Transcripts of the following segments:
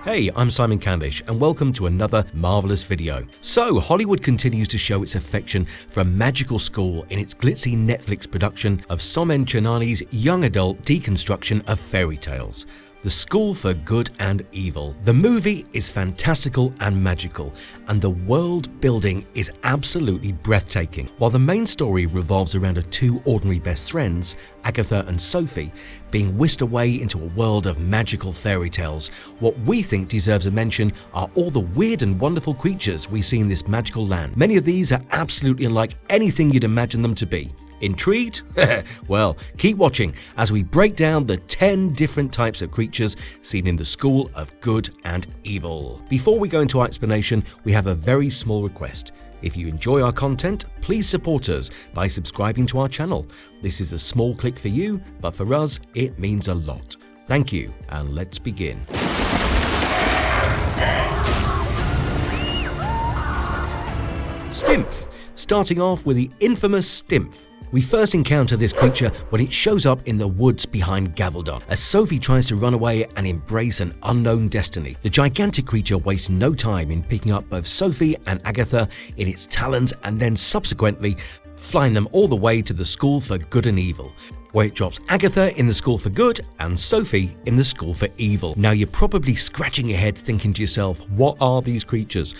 Hey, I'm Simon Candish and welcome to another marvellous video. So, Hollywood continues to show its affection for a magical school in its glitzy Netflix production of Somen Chenani's young adult deconstruction of fairy tales. The School for Good and Evil. The movie is fantastical and magical, and the world building is absolutely breathtaking. While the main story revolves around two ordinary best friends, Agatha and Sophie, being whisked away into a world of magical fairy tales, what we think deserves a mention are all the weird and wonderful creatures we see in this magical land. Many of these are absolutely unlike anything you'd imagine them to be. Intrigued? Well, keep watching as we break down the 10 different types of creatures seen in the School of Good and Evil. Before we go into our explanation, we have a very small request. If you enjoy our content, please support us by subscribing to our channel. This is a small click for you, but for us, it means a lot. Thank you, and let's begin. Stimpf. Starting off with the infamous Stimpf. We first encounter this creature when it shows up in the woods behind Gavaldon, as Sophie tries to run away and embrace an unknown destiny. The gigantic creature wastes no time in picking up both Sophie and Agatha in its talons and then subsequently flying them all the way to the School for Good and Evil, where it drops Agatha in the School for Good and Sophie in the School for Evil. Now you're probably scratching your head thinking to yourself, what are these creatures?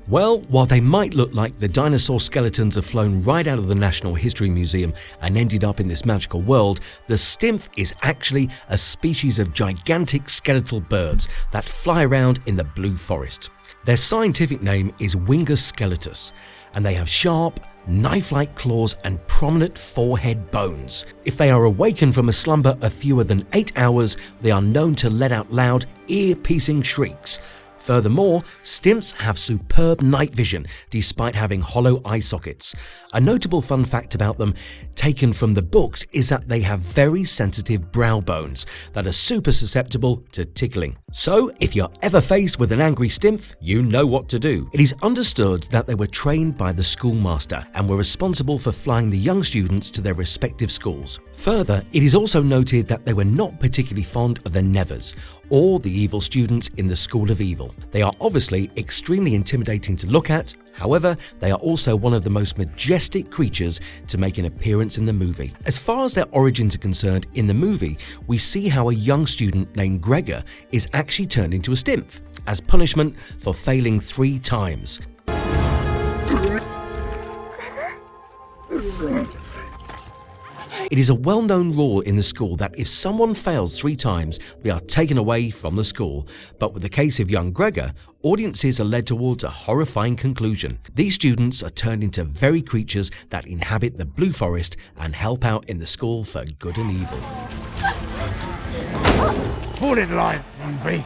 Well, while they might look like the dinosaur skeletons have flown right out of the National History Museum and ended up in this magical world, the Stimpf is actually a species of gigantic skeletal birds that fly around in the Blue Forest. Their scientific name is Wingus skeletus, and they have sharp, knife-like claws and prominent forehead bones. If they are awakened from a slumber of fewer than 8 hours, they are known to let out loud, ear-piercing shrieks. Furthermore, Stimpfs have superb night vision despite having hollow eye sockets. A notable fun fact about them, taken from the books, is that they have very sensitive brow bones that are super susceptible to tickling. So, if you're ever faced with an angry Stimpf, you know what to do. It is understood that they were trained by the schoolmaster and were responsible for flying the young students to their respective schools. Further, it is also noted that they were not particularly fond of the Nevers, or the evil students in the School of Evil. They are obviously extremely intimidating to look at. However, they are also one of the most majestic creatures to make an appearance in the movie. As far as their origins are concerned, in the movie, we see how a young student named Gregor is actually turned into a Stimpf as punishment for failing 3 times. It is a well-known rule in the school that if someone fails 3 times, they are taken away from the school. But with the case of young Gregor, audiences are led towards a horrifying conclusion. These students are turned into very creatures that inhabit the Blue Forest and help out in the School for Good and Evil. Fall in line, Moonby.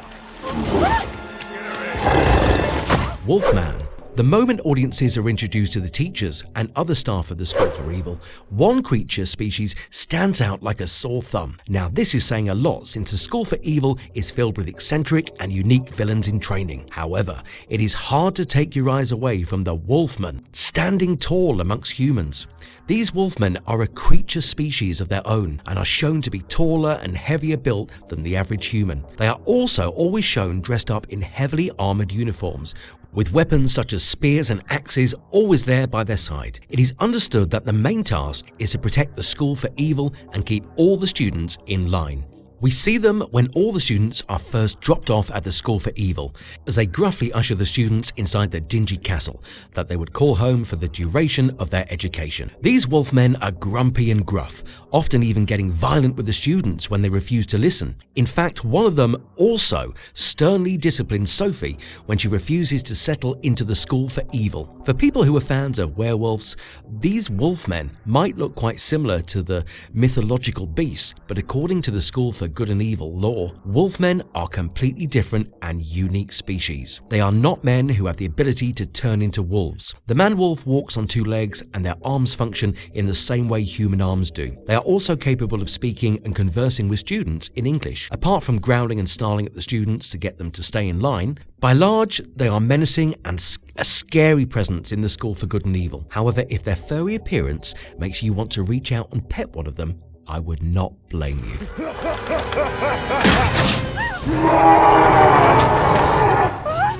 Wolfman. The moment audiences are introduced to the teachers and other staff of the School for Evil, one creature species stands out like a sore thumb. Now this is saying a lot since the School for Evil is filled with eccentric and unique villains in training. However, it is hard to take your eyes away from the Wolfman, standing tall amongst humans. These Wolfmen are a creature species of their own and are shown to be taller and heavier built than the average human. They are also always shown dressed up in heavily armored uniforms, with weapons such as spears and axes always there by their side. It is understood that the main task is to protect the School for Evil and keep all the students in line. We see them when all the students are first dropped off at the School for Evil, as they gruffly usher the students inside the dingy castle that they would call home for the duration of their education. These Wolfmen are grumpy and gruff, often even getting violent with the students when they refuse to listen. In fact, one of them also sternly disciplines Sophie when she refuses to settle into the School for Evil. For people who are fans of werewolves, these Wolfmen might look quite similar to the mythological beasts, but according to the School for Good and Evil lore, Wolfmen are completely different and unique species. They are not men who have the ability to turn into wolves. The man-wolf walks on 2 legs and their arms function in the same way human arms do. They are also capable of speaking and conversing with students in English. Apart from growling and snarling at the students to get them to stay in line, by large, they are menacing and a scary presence in the School for Good and Evil. However, if their furry appearance makes you want to reach out and pet one of them, I would not blame you.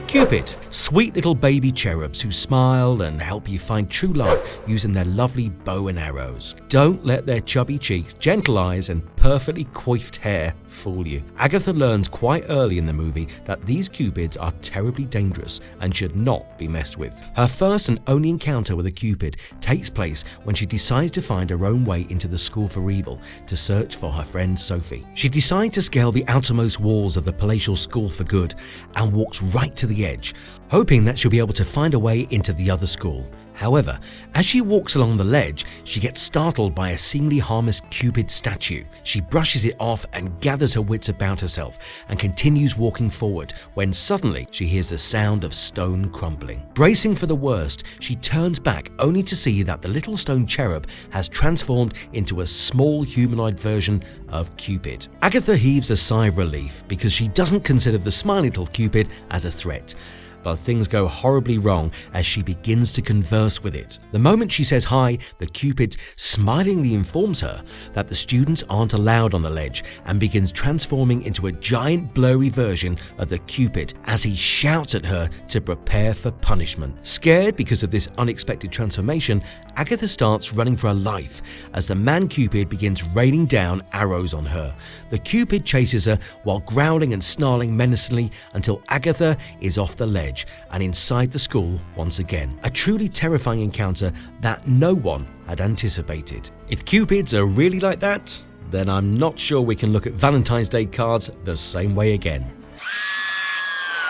Cupid, sweet little baby cherubs who smile and help you find true love using their lovely bow and arrows. Don't let their chubby cheeks, gentle eyes and perfectly coiffed hair fool you. Agatha learns quite early in the movie that these cupids are terribly dangerous and should not be messed with. Her first and only encounter with a cupid takes place when she decides to find her own way into the School for Evil to search for her friend Sophie. She decides to scale the outermost walls of the palatial School for Good and walks right to the edge, hoping that she'll be able to find a way into the other school. However, as she walks along the ledge, she gets startled by a seemingly harmless Cupid statue. She brushes it off and gathers her wits about herself and continues walking forward when suddenly she hears the sound of stone crumbling. Bracing for the worst, she turns back only to see that the little stone cherub has transformed into a small humanoid version of Cupid. Agatha heaves a sigh of relief because she doesn't consider the smiling little Cupid as a threat. But things go horribly wrong as she begins to converse with it. The moment she says hi, the Cupid smilingly informs her that the students aren't allowed on the ledge and begins transforming into a giant blurry version of the Cupid as he shouts at her to prepare for punishment. Scared because of this unexpected transformation, Agatha starts running for her life as the man Cupid begins raining down arrows on her. The Cupid chases her while growling and snarling menacingly until Agatha is off the ledge and inside the school once again. A truly terrifying encounter that no one had anticipated. If Cupids are really like that, then I'm not sure we can look at Valentine's Day cards the same way again.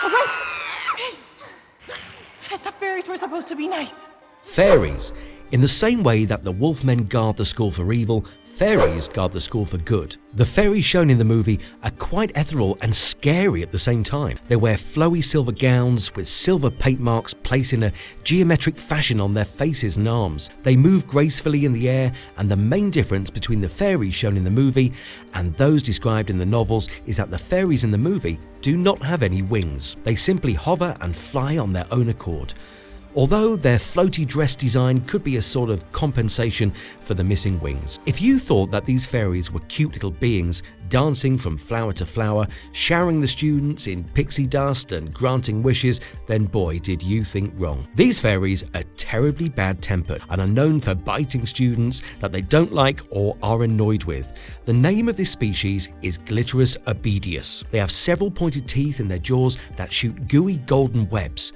All right. Okay. I thought fairies were supposed to be nice. Fairies. In the same way that the wolfmen guard the School for Evil, fairies guard the School for Good. The fairies shown in the movie are quite ethereal and scary at the same time. They wear flowy silver gowns with silver paint marks placed in a geometric fashion on their faces and arms. They move gracefully in the air, and the main difference between the fairies shown in the movie and those described in the novels is that the fairies in the movie do not have any wings. They simply hover and fly on their own accord. Although their floaty dress design could be a sort of compensation for the missing wings. If you thought that these fairies were cute little beings dancing from flower to flower, showering the students in pixie dust and granting wishes, then boy did you think wrong. These fairies are terribly bad-tempered and are known for biting students that they don't like or are annoyed with. The name of this species is Glitterus obedius. They have several pointed teeth in their jaws that shoot gooey golden webs.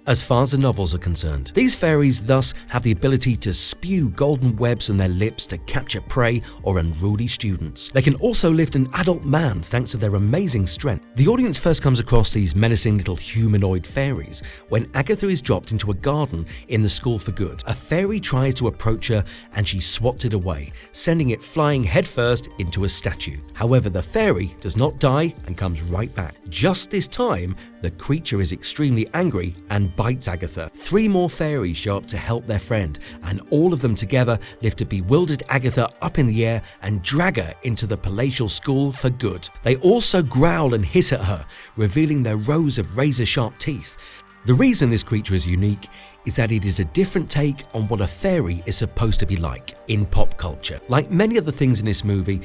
As far as the novels are concerned, these fairies thus have the ability to spew golden webs from their lips to capture prey or unruly students. They can also lift an adult man thanks to their amazing strength. The audience first comes across these menacing little humanoid fairies when Agatha is dropped into a garden in the School for Good. A fairy tries to approach her and she swats it away, sending it flying headfirst into a statue. However, the fairy does not die and comes right back. Just this time, the creature is extremely angry and bites Agatha. 3 more fairies show up to help their friend, and all of them together lift a bewildered Agatha up in the air and drag her into the palatial School for Good. They also growl and hiss at her, revealing their rows of razor-sharp teeth. The reason this creature is unique is that it is a different take on what a fairy is supposed to be like in pop culture. Like many other things in this movie,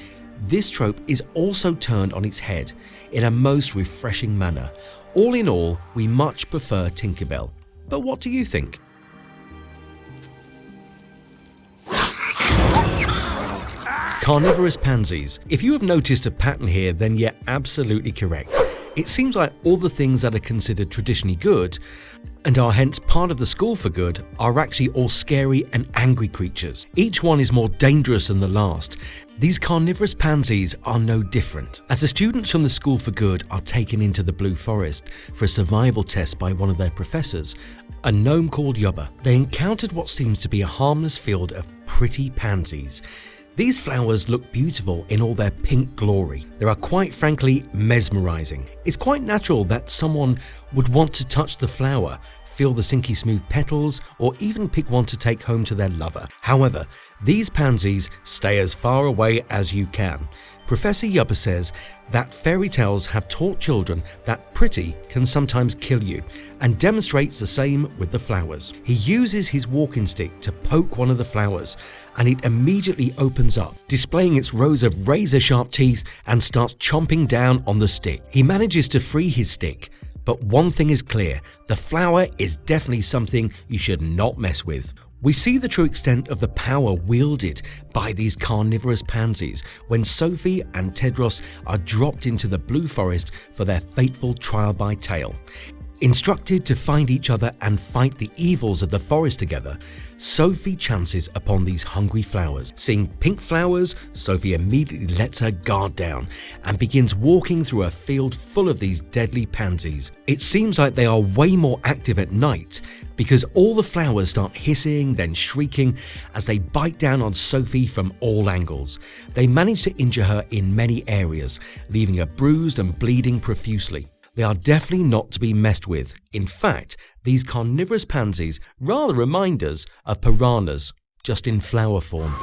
this trope is also turned on its head in a most refreshing manner. All in all, we much prefer Tinkerbell. But what do you think? Carnivorous pansies. If you have noticed a pattern here, then you're absolutely correct. It seems like all the things that are considered traditionally good and are hence part of the School for Good are actually all scary and angry creatures. Each one is more dangerous than the last. These carnivorous pansies are no different. As the students from the School for Good are taken into the Blue Forest for a survival test by one of their professors, a gnome called Yubba, they encountered what seems to be a harmless field of pretty pansies. These flowers look beautiful in all their pink glory. They are quite frankly mesmerizing. It's quite natural that someone would want to touch the flower, feel the silky smooth petals, or even pick one to take home to their lover. However, These pansies stay as far away as you can. Professor Yubba says that fairy tales have taught children that pretty can sometimes kill you, and demonstrates the same with the flowers. He uses his walking stick to poke one of the flowers, and it immediately opens up, displaying its rows of razor-sharp teeth, and starts chomping down on the stick. He manages to free his stick, but one thing is clear: the flower is definitely something you should not mess with. We see the true extent of the power wielded by these carnivorous pansies when Sophie and Tedros are dropped into the Blue Forest for their fateful trial by tale. Instructed to find each other and fight the evils of the forest together, Sophie chances upon these hungry flowers. Seeing pink flowers, Sophie immediately lets her guard down and begins walking through a field full of these deadly pansies. It seems like they are way more active at night, because all the flowers start hissing, then shrieking as they bite down on Sophie from all angles. They manage to injure her in many areas, leaving her bruised and bleeding profusely. They are definitely not to be messed with. In fact, these carnivorous pansies rather remind us of piranhas, just in flower form.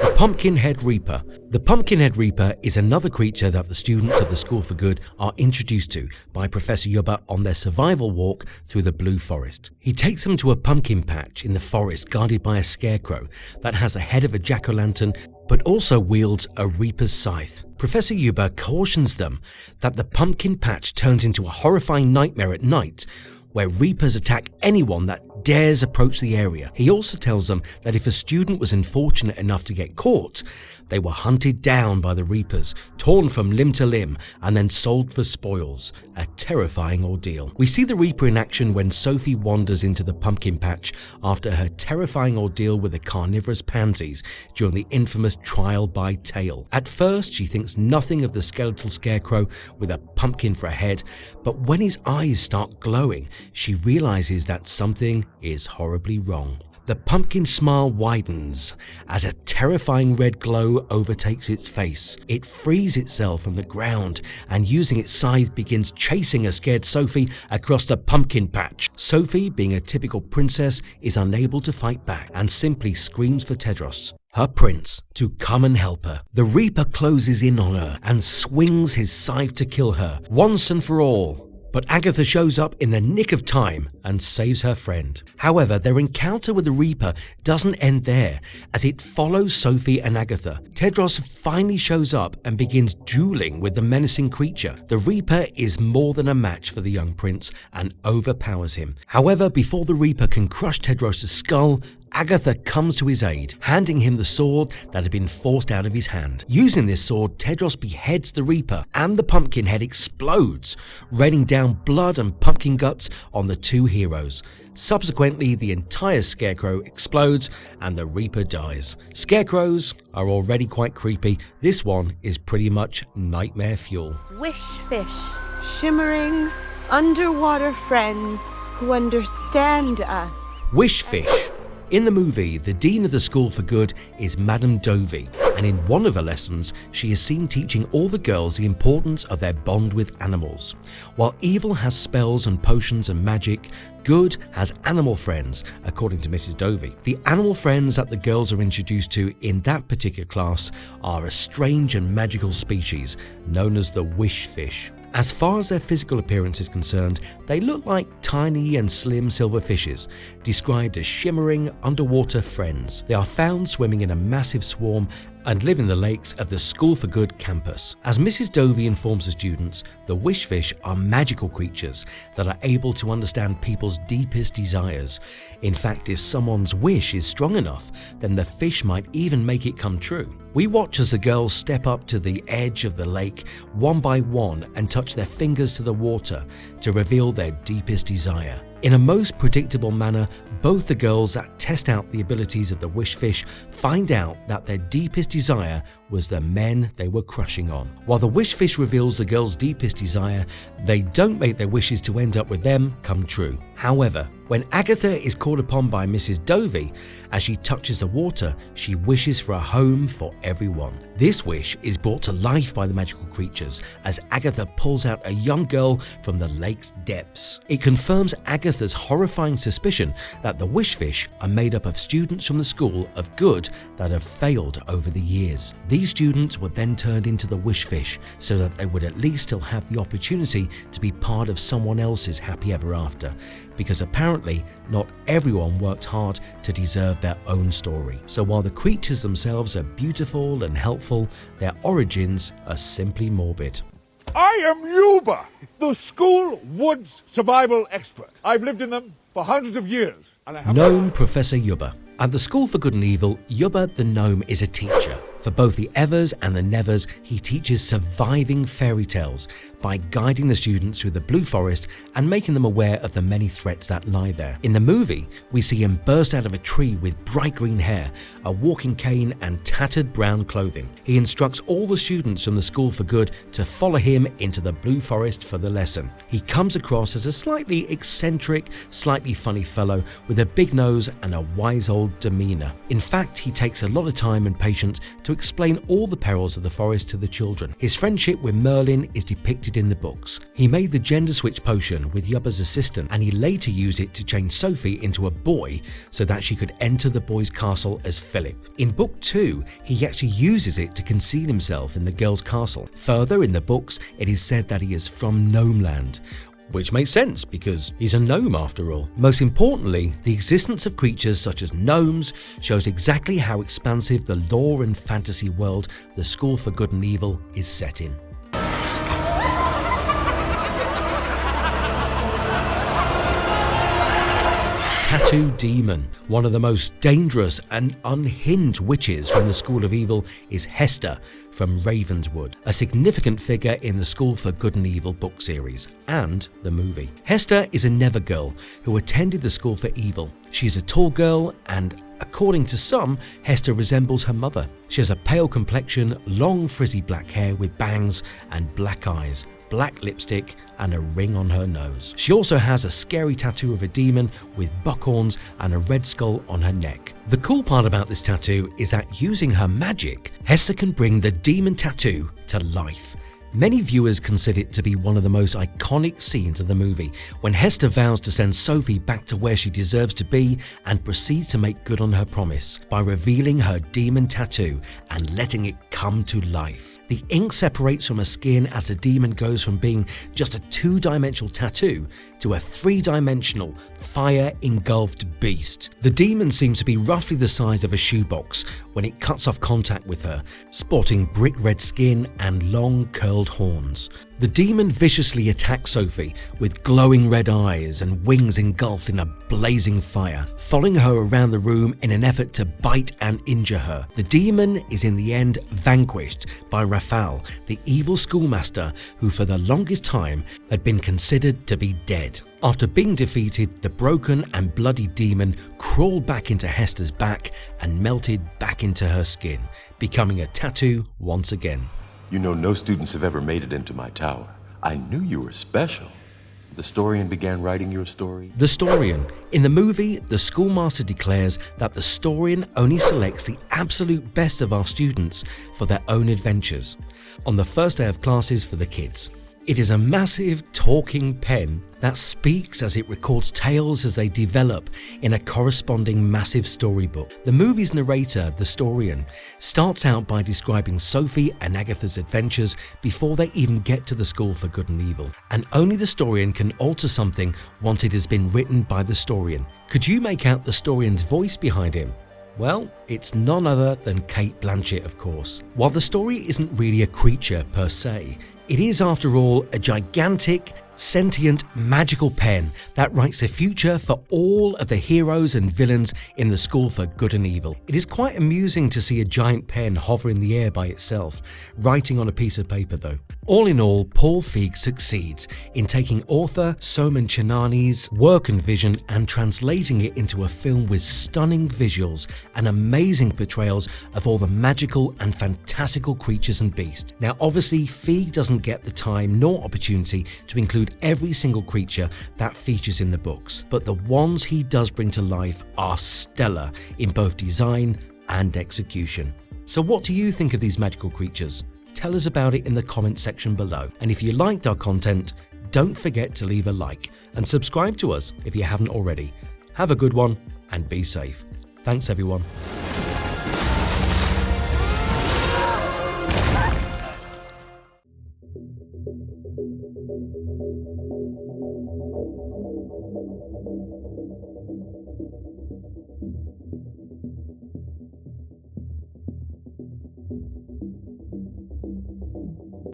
The Pumpkinhead Reaper. The Pumpkinhead Reaper is another creature that the students of the School for Good are introduced to by Professor Yubba on their survival walk through the Blue Forest. He takes them to a pumpkin patch in the forest guarded by a scarecrow that has the head of a jack-o'-lantern but also wields a reaper's scythe. Professor Yubba cautions them that the pumpkin patch turns into a horrifying nightmare at night, where reapers attack anyone that dares approach the area. He also tells them that if a student was unfortunate enough to get caught, they were hunted down by the reapers, torn from limb to limb, and then sold for spoils. A terrifying ordeal. We see the reaper in action when Sophie wanders into the pumpkin patch after her terrifying ordeal with the carnivorous pansies during the infamous trial by tale. At first, she thinks nothing of the skeletal scarecrow with a pumpkin for a head, but when his eyes start glowing, she realizes that something is horribly wrong. The pumpkin smile widens as a terrifying red glow overtakes its face. It frees itself from the ground and, using its scythe, begins chasing a scared Sophie across the pumpkin patch. Sophie, being a typical princess, is unable to fight back and simply screams for Tedros, her prince, to come and help her. The Reaper closes in on her and swings his scythe to kill her once and for all. But Agatha shows up in the nick of time and saves her friend. However, their encounter with the Reaper doesn't end there, as it follows Sophie and Agatha. Tedros finally shows up and begins dueling with the menacing creature. The Reaper is more than a match for the young prince and overpowers him. However, before the Reaper can crush Tedros' skull, Agatha comes to his aid, handing him the sword that had been forced out of his hand. Using this sword, Tedros beheads the Reaper, and the pumpkin head explodes, raining down blood and pumpkin guts on the two heroes. Subsequently, the entire scarecrow explodes and the Reaper dies. Scarecrows are already quite creepy. This one is pretty much nightmare fuel. Wish fish, shimmering underwater friends who understand us. Wish fish. In the movie, the Dean of the School for Good is Madame Dovey, and in one of her lessons, she is seen teaching all the girls the importance of their bond with animals. While evil has spells and potions and magic, good has animal friends, according to Mrs. Dovey. The animal friends that the girls are introduced to in that particular class are a strange and magical species known as the wish fish. As far as their physical appearance is concerned, they look like tiny and slim silver fishes, described as shimmering underwater friends. They are found swimming in a massive swarm and live in the lakes of the School for Good campus. As Mrs. Dovey informs the students, the wish fish are magical creatures that are able to understand people's deepest desires. In fact, if someone's wish is strong enough, then the fish might even make it come true. We watch as the girls step up to the edge of the lake one by one and touch their fingers to the water to reveal their deepest desire. In a most predictable manner, both the girls that test out the abilities of the wish fish find out that their deepest desire was the men they were crushing on. While the wish fish reveals the girls' deepest desire, they don't make their wishes to end up with them come true. However, when Agatha is called upon by Mrs. Dovey, as she touches the water, she wishes for a home for everyone. This wish is brought to life by the magical creatures as Agatha pulls out a young girl from the lake's depths. It confirms Agatha's horrifying suspicion that the wish fish are made up of students from the School of Good that have failed over the years. These students were then turned into the wish fish so that they would at least still have the opportunity to be part of someone else's happy ever after, because apparently not everyone worked hard to deserve their own story. So while the creatures themselves are beautiful and helpful, their origins are simply morbid. I am Yuba, the school woods survival expert. I've lived in them for hundreds of years, and I have Gnome Professor Yuba. At the School for Good and Evil, Yuba the gnome is a teacher. For both the Evers and the Nevers, he teaches surviving fairy tales by guiding the students through the Blue Forest and making them aware of the many threats that lie there. In the movie, we see him burst out of a tree with bright green hair, a walking cane and tattered brown clothing. He instructs all the students from the School for Good to follow him into the Blue Forest for the lesson. He comes across as a slightly eccentric, slightly funny fellow with a big nose and a wise old demeanor. In fact, he takes a lot of time and patience to explain all the perils of the forest to the children. His friendship with Merlin is depicted in the books. He made the gender switch potion with Yuba's assistant, and he later used it to change Sophie into a boy so that she could enter the boy's castle as Philip. In book 2, he actually uses it to conceal himself in the girl's castle. Further in the books, it is said that he is from Gnomeland, which makes sense because he's a gnome after all. Most importantly, the existence of creatures such as gnomes shows exactly how expansive the lore and fantasy world the School for Good and Evil is set in. Tattoo Demon. One of the most dangerous and unhinged witches from the School of Evil is Hester from Ravenswood, a significant figure in the School for Good and Evil book series and the movie. Hester is a Never girl who attended the School for Evil. She is a tall girl and, according to some, Hester resembles her mother. She has a pale complexion, long frizzy black hair with bangs and black eyes, black lipstick and a ring on her nose. She also has a scary tattoo of a demon with buckhorns and a red skull on her neck. The cool part about this tattoo is that using her magic, Hester can bring the demon tattoo to life. Many viewers consider it to be one of the most iconic scenes of the movie, when Hester vows to send Sophie back to where she deserves to be and proceeds to make good on her promise by revealing her demon tattoo and letting it come to life. The ink separates from her skin as the demon goes from being just a 2-dimensional tattoo to a 3-dimensional, fire-engulfed beast. The demon seems to be roughly the size of a shoebox when it cuts off contact with her, sporting brick red skin and long curled horns. The demon viciously attacks Sophie with glowing red eyes and wings engulfed in a blazing fire, following her around the room in an effort to bite and injure her. The demon is in the end vanquished by Raphael, the evil schoolmaster who for the longest time had been considered to be dead. After being defeated, the broken and bloody demon crawled back into Hester's back and melted back into her skin, becoming a tattoo once again. You know, no students have ever made it into my tower. I knew you were special. The Storian began writing your story. The Storian. In the movie, the schoolmaster declares that the Storian only selects the absolute best of our students for their own adventures on the first day of classes for the kids. It is a massive talking pen that speaks as it records tales as they develop in a corresponding massive storybook. The movie's narrator, the Storian, starts out by describing Sophie and Agatha's adventures before they even get to the School for Good and Evil, and only the Storian can alter something once it has been written by the Storian. Could you make out the Storian's voice behind him? Well, it's none other than Cate Blanchett, of course. While the story isn't really a creature per se, it is, after all, a gigantic, sentient, magical pen that writes the future for all of the heroes and villains in the School for Good and Evil. It is quite amusing to see a giant pen hover in the air by itself, writing on a piece of paper though. All in all, Paul Feig succeeds in taking author Soman Chinani's work and vision and translating it into a film with stunning visuals and amazing portrayals of all the magical and fantastical creatures and beasts. Now obviously, Feig doesn't get the time nor opportunity to include every single creature that features in the books, but the ones he does bring to life are stellar in both design and execution. So what do you think of these magical creatures? Tell us about it in the comment section below. And if you liked our content, don't forget to leave a like and subscribe to us if you haven't already. Have a good one and be safe. Thanks everyone.